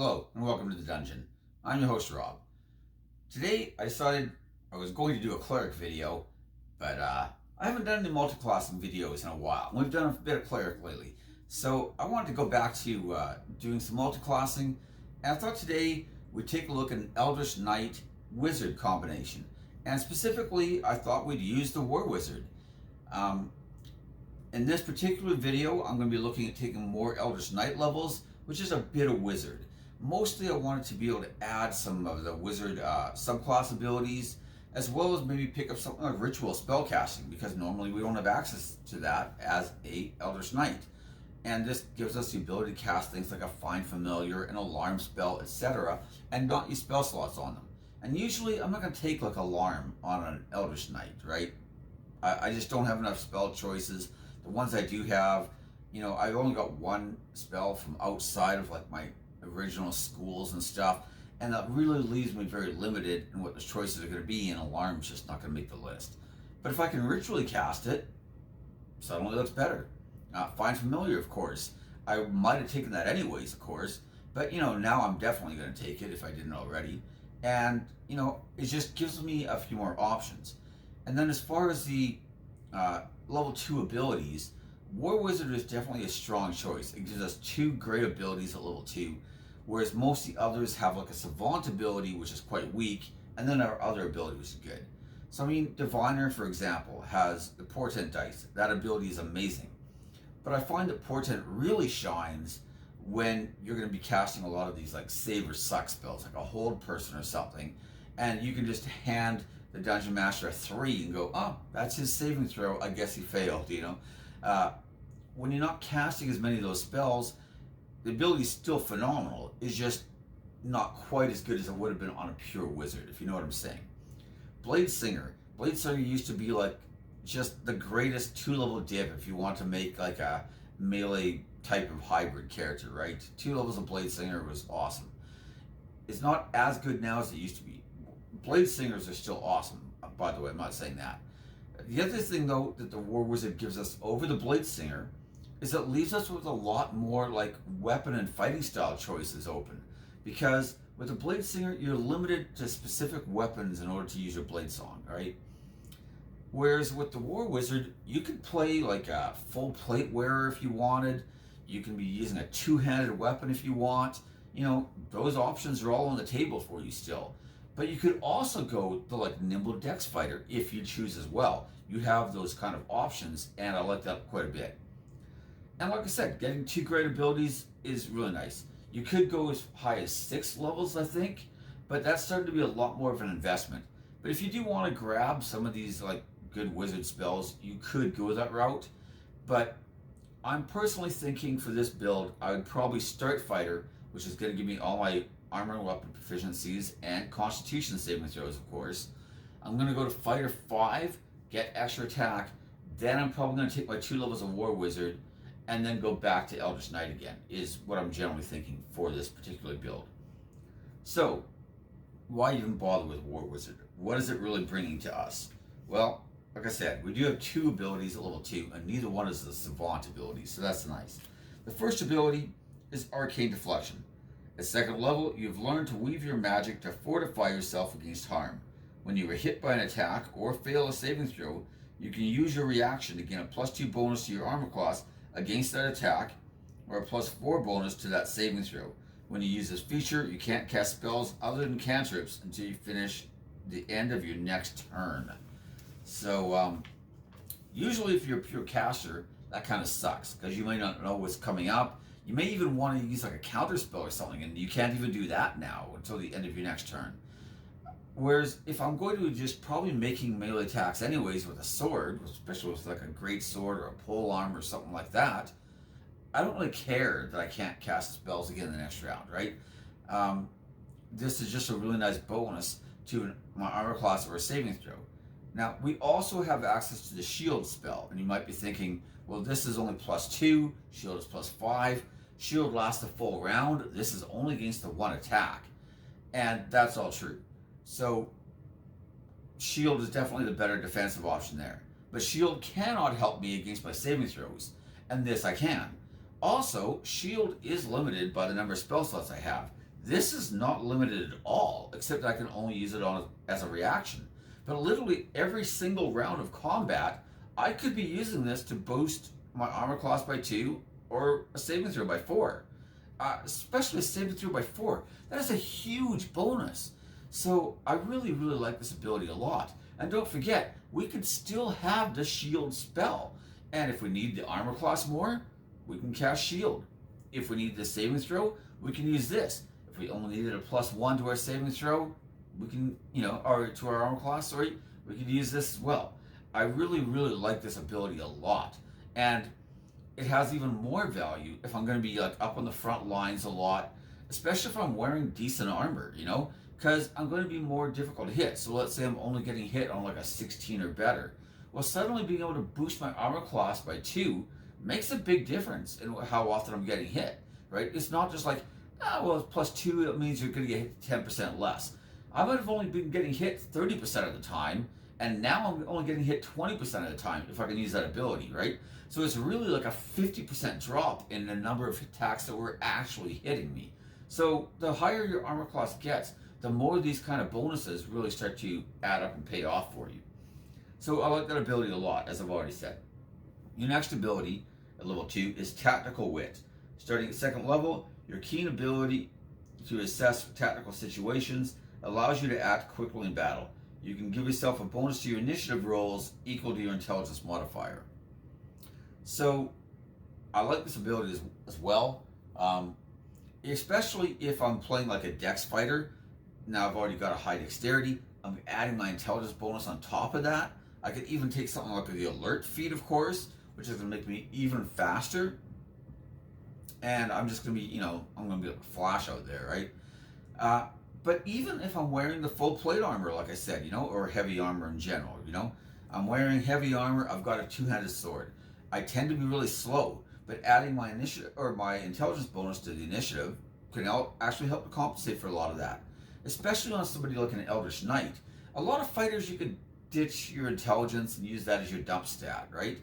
Hello, and welcome to the dungeon. I'm your host, Rob. Today, I decided I was going to do a cleric video, but I haven't done any multi-classing videos in a while. We've done a bit of cleric lately. So I wanted to go back to doing some multi-classing, and I thought today we'd take a look at an Eldritch Knight Wizard combination. And specifically, I thought we'd use the War Wizard. In this particular video, I'm going to be looking at taking more Eldritch Knight levels, which is a bit of Wizard. Mostly I wanted to be able to add some of the Wizard subclass abilities, as well as maybe pick up something like Ritual Spellcasting, because normally we don't have access to that as a Eldritch Knight. And this gives us the ability to cast things like a Find Familiar, an Alarm spell, etc., and not use spell slots on them. And usually I'm not going to take like Alarm on an Eldritch Knight, right? I just don't have enough spell choices. The ones I do have, you know, I've only got one spell from outside of like my original schools and stuff, and that really leaves me very limited in what the choices are going to be, and Alarm's just not going to make the list. But if I can ritually cast it, suddenly looks better. Find Familiar, of course. I might have taken that anyways, of course, but you know, now I'm definitely going to take it if I didn't already. And you know, it just gives me a few more options. And then as far as the level 2 abilities, War Wizard is definitely a strong choice. It gives us 2 great abilities at level 2, whereas most of the others have like a Savant ability, which is quite weak, and then our other ability, which is good. So I mean, Diviner, for example, has the Portent dice. That ability is amazing. But I find that Portent really shines when you're going to be casting a lot of these like save or suck spells, like a hold person or something, and you can just hand the Dungeon Master a 3 and go, oh, that's his saving throw, I guess he failed, you know. When you're not casting as many of those spells, the ability is still phenomenal. It's just not quite as good as it would have been on a pure wizard, if you know what I'm saying. Blade Singer used to be like just the greatest 2-level dip if you want to make like a melee type of hybrid character, right? 2 levels of Blade Singer was awesome. It's not as good now as it used to be. Blade Singers are still awesome, by the way, I'm not saying that. The other thing, though, that the War Wizard gives us over the Blade Singer is it leaves us with a lot more like weapon and fighting style choices open. Because with the Blade Singer, you're limited to specific weapons in order to use your Blade Song, right? Whereas with the War Wizard, you could play like a full plate wearer if you wanted. You can be using a 2-handed weapon if you want. You know, those options are all on the table for you still. But you could also go the like nimble dex fighter if you choose as well. You have those kind of options, and I like that quite a bit. And like I said, getting 2 great abilities is really nice. You could go as high as 6 levels, I think, but that's starting to be a lot more of an investment. But if you do want to grab some of these like good wizard spells, you could go that route. But I'm personally thinking for this build, I would probably start fighter, which is going to give me all my armor and weapon proficiencies and constitution saving throws, of course. I'm going to go to fighter 5, get extra attack, then I'm probably going to take my 2 levels of War Wizard, and then go back to Eldritch Knight again, is what I'm generally thinking for this particular build. So, why even bother with War Wizard? What is it really bringing to us? Well, like I said, we do have 2 abilities at level 2, and neither one is the Savant ability, so that's nice. The first ability is Arcane Deflection. At 2nd level, you've learned to weave your magic to fortify yourself against harm. When you are hit by an attack or fail a saving throw, you can use your reaction to gain a +2 bonus to your armor class against that attack, or a +4 bonus to that saving throw. When you use this feature, you can't cast spells other than cantrips until you finish the end of your next turn. So, usually if you're a pure caster, that kind of sucks, because you may not know what's coming up. You may even want to use like a counter spell or something, and you can't even do that now until the end of your next turn. Whereas if I'm going to just probably making melee attacks anyways with a sword, especially with like a great sword or a pole arm or something like that, I don't really care that I can't cast spells again in the next round, right? This is just a really nice bonus to my armor class or a saving throw. Now, we also have access to the shield spell, and you might be thinking, well, this is only +2, shield is +5, shield lasts a full round, this is only against the 1 attack. And that's all true. So, shield is definitely the better defensive option there. But shield cannot help me against my saving throws, and this I can. Also, shield is limited by the number of spell slots I have. This is not limited at all, except I can only use it on as a reaction. But literally every single round of combat, I could be using this to boost my armor class by 2 or a saving throw by 4. Especially a saving throw by 4. That is a huge bonus. So I really, really like this ability a lot. And don't forget, we could still have the shield spell. And if we need the armor class more, we can cast shield. If we need the saving throw, we can use this. If we only needed a +1 to our saving throw, we can, or to our armor class, sorry, we can use this as well. I really, really like this ability a lot. And it has even more value if I'm going to be like up on the front lines a lot, especially if I'm wearing decent armor, because I'm going to be more difficult to hit. So let's say I'm only getting hit on like a 16 or better. Well, suddenly being able to boost my armor class by 2 makes a big difference in how often I'm getting hit, right? It's not just like, well, it's +2, it means you're going to get hit 10% less. I might have only been getting hit 30% of the time, and now I'm only getting hit 20% of the time if I can use that ability, right? So it's really like a 50% drop in the number of attacks that were actually hitting me. So the higher your armor class gets, the more these kind of bonuses really start to add up and pay off for you. So I like that ability a lot, as I've already said. Your next ability at level 2 is Tactical Wit. Starting at 2nd level, your keen ability to assess tactical situations allows you to act quickly in battle. You can give yourself a bonus to your initiative rolls equal to your intelligence modifier. So I like this ability as well, especially if I'm playing like a dex fighter. Now I've already got a high dexterity. I'm adding my intelligence bonus on top of that. I could even take something like the alert feat, of course, which is going to make me even faster. And I'm just going to be, I'm going to be like a flash out there, right? But even if I'm wearing the full plate armor, like I said, or heavy armor in general, I'm wearing heavy armor, I've got a 2-handed sword. I tend to be really slow, but adding my initiative or my intelligence bonus to the initiative can actually help to compensate for a lot of that. Especially on somebody like an Eldritch Knight. A lot of fighters, you could ditch your intelligence and use that as your dump stat, right?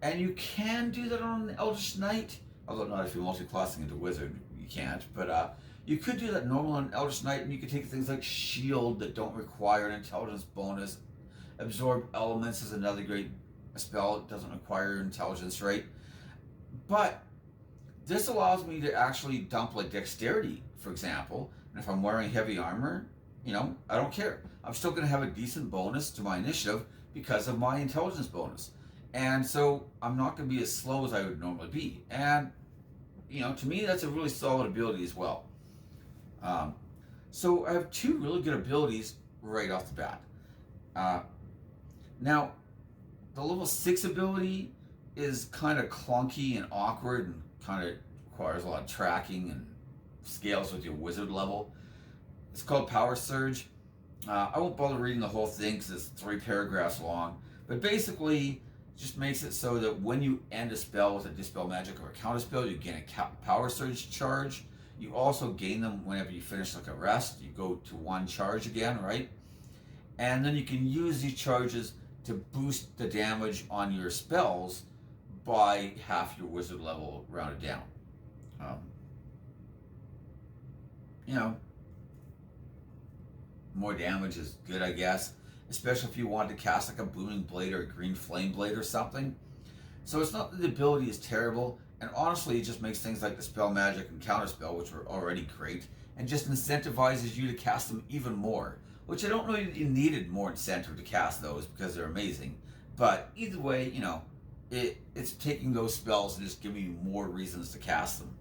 And you can do that on an Eldritch Knight, although not if you're multi-classing into Wizard, you can't, but you could do that normal on Eldritch Knight, and you could take things like Shield that don't require an intelligence bonus. Absorb Elements is another great spell. It doesn't require intelligence, right? But this allows me to actually dump like Dexterity, for example. And if I'm wearing heavy armor, I don't care. I'm still going to have a decent bonus to my initiative because of my intelligence bonus. And so I'm not going to be as slow as I would normally be. And, to me, that's a really solid ability as well. So I have 2 really good abilities right off the bat. Now, the level 6 ability is kind of clunky and awkward and kind of requires a lot of tracking and scales with your wizard level. It's called Power Surge. I won't bother reading the whole thing because it's 3 paragraphs long, but basically it just makes it so that when you end a spell with a Dispel Magic or a Counter Spell, you gain a Power Surge charge. You also gain them whenever you finish like a rest. You go to 1 charge again, right? And then you can use these charges to boost the damage on your spells by half your wizard level rounded down. More damage is good, I guess, especially if you want to cast like a Booming Blade or a Green Flame Blade or something. So it's not that the ability is terrible, and honestly it just makes things like the Spell Magic and Counterspell, which were already great, and just incentivizes you to cast them even more, which I don't know you needed more incentive to cast those because they're amazing. But either way, it's taking those spells and just giving you more reasons to cast them.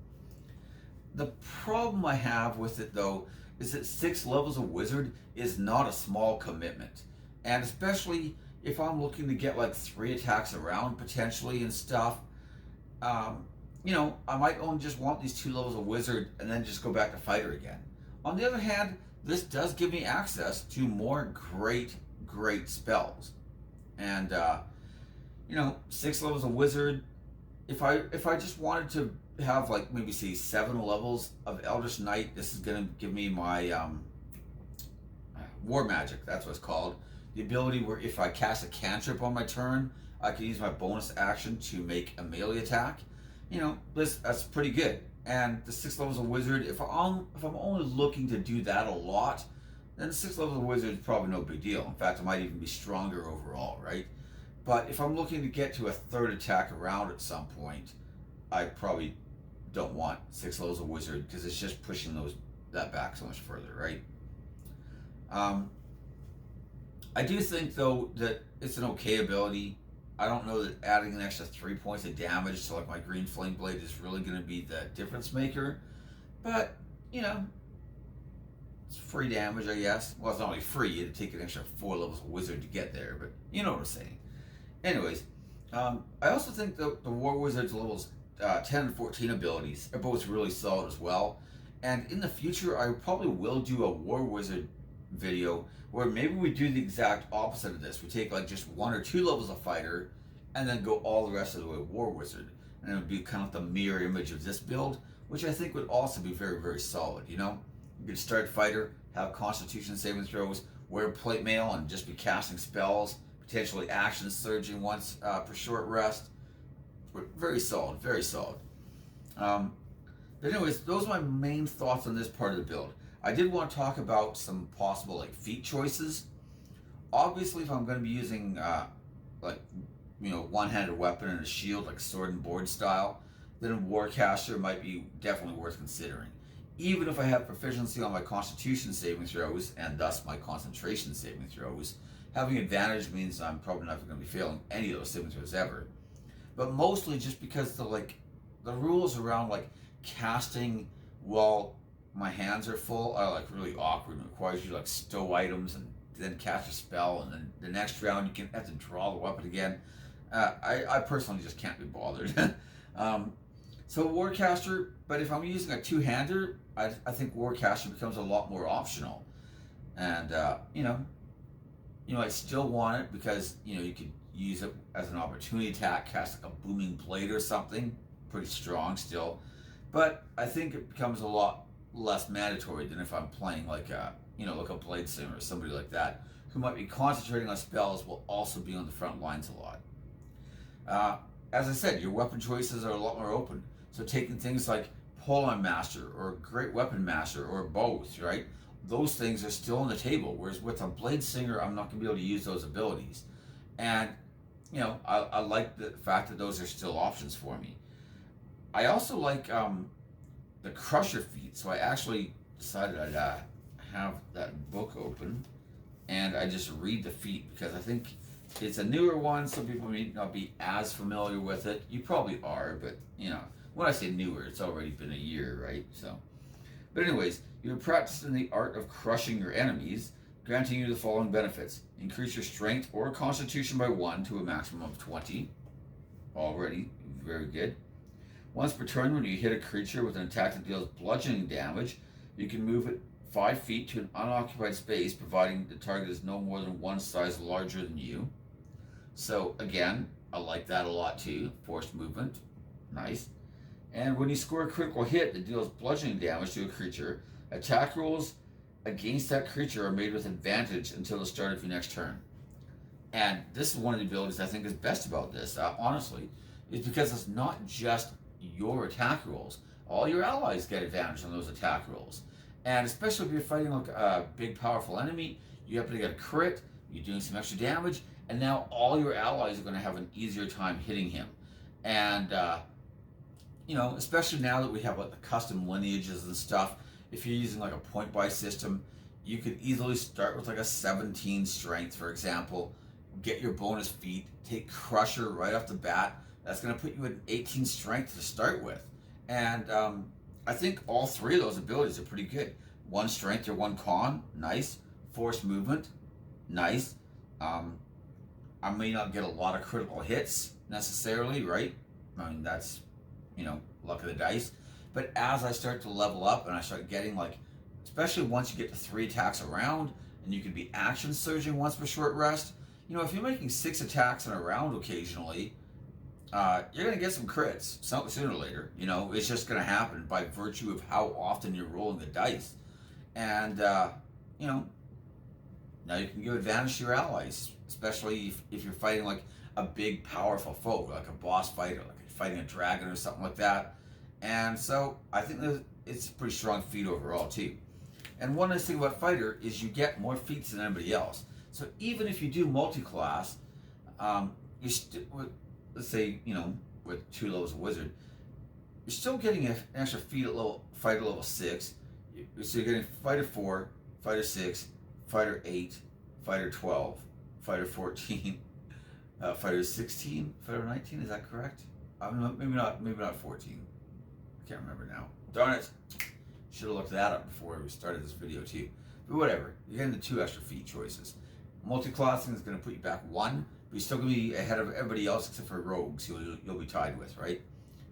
The problem I have with it, though, is that 6 levels of Wizard is not a small commitment. And especially if I'm looking to get like 3 attacks around potentially and stuff, I might only just want these 2 levels of Wizard and then just go back to Fighter again. On the other hand, this does give me access to more great spells. And, 6 levels of Wizard, if I just wanted to have like maybe say 7 levels of Eldritch Knight, this is going to give me my War Magic, that's what it's called. The ability where if I cast a cantrip on my turn, I can use my bonus action to make a melee attack. That's pretty good. And the 6 levels of wizard, if I'm only looking to do that a lot, then the 6 levels of wizard is probably no big deal. In fact, it might even be stronger overall, right? But if I'm looking to get to a third attack around at some point, I probably don't want 6 levels of wizard because it's just pushing that back so much further, right? I do think though that it's an okay ability. I don't know that adding an extra 3 points of damage to like my green flame blade is really going to be the difference maker, but you know, it's free damage, I guess. Well, it's not only free; you had to take an extra 4 levels of wizard to get there, but you know what I'm saying. Anyways, I also think the War Wizard's levels 10 and 14 abilities are both really solid as well. And in the future, I probably will do a War Wizard video where maybe we do the exact opposite of this. We take like just 1 or 2 levels of fighter and then go all the rest of the way War Wizard. And it would be kind of the mirror image of this build, which I think would also be very, very solid, you know? You could start fighter, have constitution saving throws, wear plate mail and just be casting spells, potentially action surging once per short rest. Very solid, very solid. But anyways, those are my main thoughts on this part of the build. I did want to talk about some possible like feat choices. Obviously, if I'm going to be using like one-handed weapon and a shield like sword and board style, then a Warcaster might be definitely worth considering. Even if I have proficiency on my Constitution saving throws and thus my concentration saving throws, having advantage means I'm probably not going to be failing any of those saving throws ever. But mostly just because the rules around like casting while my hands are full are like really awkward. It requires you to like stow items and then cast a spell, and then the next round you can have to draw the weapon again. I personally just can't be bothered. So Warcaster, but if I'm using a two-hander, I think Warcaster becomes a lot more optional. And you might still want it because you could use it as an opportunity attack, cast like a booming blade or something, pretty strong still. But I think it becomes a lot less mandatory than if I'm playing like a blade singer or somebody like that who might be concentrating on spells while also being on the front lines a lot. As I said, your weapon choices are a lot more open. So taking things like Polearm Master or Great Weapon Master or both, right? Those things are still on the table. Whereas with a blade singer, I'm not going to be able to use those abilities. And I like the fact that those are still options for me. I also like the Crusher feat, so I actually decided I'd have that book open and I just read the feat because I think it's a newer one. Some people may not be as familiar with it. You probably are, but when I say newer, it's already been a year, right? So, but anyways, you're practicing the art of crushing your enemies, granting you the following benefits: increase your strength or constitution by 1 to a maximum of 20. Already very good. Once per turn, when you hit a creature with an attack that deals bludgeoning damage, you can move it 5 feet to an unoccupied space, providing the target is no more than 1 size larger than you. So again, I like that a lot too. Forced movement, nice. And when you score a critical hit that deals bludgeoning damage to a creature, attack rolls against that creature are made with advantage until the start of your next turn. And this is one of the abilities I think is best about this, honestly, is because it's not just your attack rolls. All your allies get advantage on those attack rolls. And especially if you're fighting like a big powerful enemy, you happen to get a crit, you're doing some extra damage, and now all your allies are going to have an easier time hitting him. And especially now that we have like the custom lineages and stuff, if you're using like a point buy system, you could easily start with like a 17 strength, for example, get your bonus feat, take Crusher right off the bat. That's going to put you at 18 strength to start with. And I think all 3 of those abilities are pretty good. 1 strength or 1 con, nice. Forced movement, nice. I may not get a lot of critical hits necessarily, right? I mean, that's, luck of the dice. But as I start to level up and I start getting like, especially once you get to 3 attacks around and you can be action surging once per short rest, if you're making 6 attacks in a round occasionally, you're going to get some crits sooner or later. It's just going to happen by virtue of how often you're rolling the dice. And, now you can give advantage to your allies, especially if you're fighting like a big, powerful foe, like a boss fight or like fighting a dragon or something like that. And so I think that it's a pretty strong feat overall too. And one nice thing about fighter is you get more feats than anybody else. So even if you do multi-class, you're let's say, with 2 levels of wizard, you're still getting an extra feat at fighter level 6. So you're getting fighter 4, fighter 6, fighter 8, fighter 12, fighter 14, fighter 16, fighter 19. Is that correct? Maybe not 14. I can't remember now. Darn it! Should have looked that up before we started this video too. But whatever, you're getting the 2 extra feat choices. Multi-classing is going to put you back 1, but you're still going to be ahead of everybody else except for rogues who you'll be tied with, right?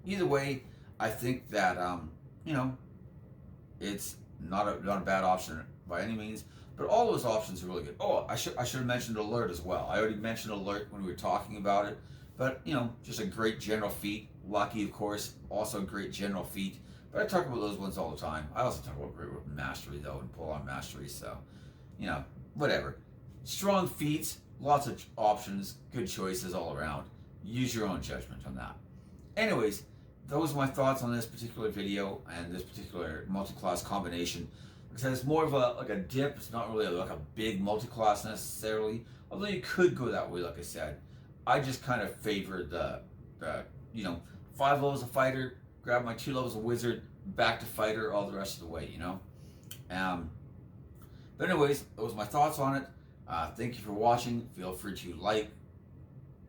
Either way, I think that it's not a bad option by any means, but all those options are really good. Oh, I should have mentioned alert as well. I already mentioned alert when we were talking about it, but just a great general feat. Lucky, of course, also a great general feat. But I talk about those ones all the time. I also talk about mastery though, and pull on mastery. So, whatever. Strong feats, lots of options, good choices all around. Use your own judgment on that. Anyways, those are my thoughts on this particular video and this particular multi-class combination. Like I said, it's more of a dip. It's not really like a big multi-class necessarily, although you could go that way. Like I said, I just kind of favor the 5 levels of fighter, grab my 2 levels of wizard, back to fighter all the rest of the way. But anyways, those are my thoughts on it. Thank you for watching. Feel free to like,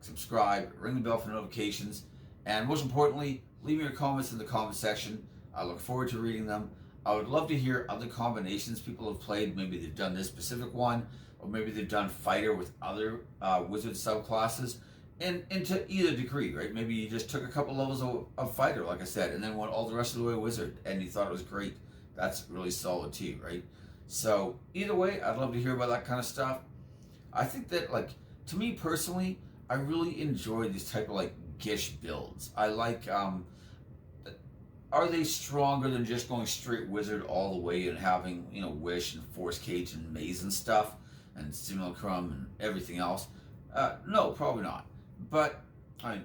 subscribe, ring the bell for notifications, and most importantly, leave me your comments in the comment section. I look forward to reading them. I would love to hear other combinations people have played. Maybe they've done this specific one, or maybe they've done fighter with other wizard subclasses, and to either degree, right? Maybe you just took a couple levels of fighter, like I said, and then went all the rest of the way wizard, and you thought it was great. That's really solid too, right? So either way, I'd love to hear about that kind of stuff. I think that, to me personally, I really enjoy these type of Gish builds. I like, are they stronger than just going straight wizard all the way and having, wish and force cage and maze and stuff and simulacrum and everything else? No, probably not. But,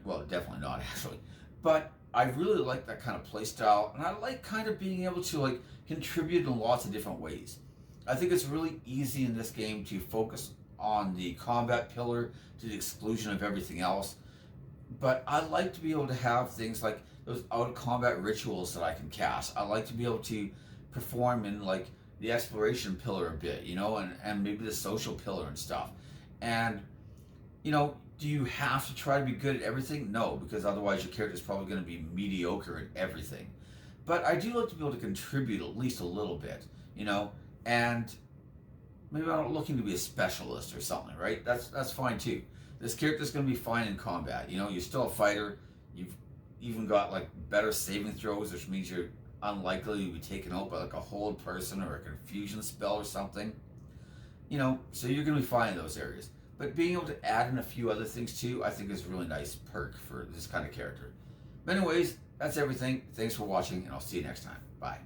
well, definitely not actually. But I really like that kind of play style, and I like kind of being able to contribute in lots of different ways. I think it's really easy in this game to focus on the combat pillar to the exclusion of everything else. But I like to be able to have things like those out of combat rituals that I can cast. I like to be able to perform in the exploration pillar a bit, and maybe the social pillar and stuff. And, do you have to try to be good at everything? No, because otherwise your character is probably going to be mediocre at everything. But I do like to be able to contribute at least a little bit, and maybe I'm not looking to be a specialist or something, right? That's fine too. This character's going to be fine in combat. You're still a fighter. You've even got better saving throws, which means you're unlikely to be taken out by a hold person or a confusion spell or something. So you're going to be fine in those areas. But being able to add in a few other things too, I think is a really nice perk for this kind of character. But anyways, that's everything. Thanks for watching, and I'll see you next time. Bye.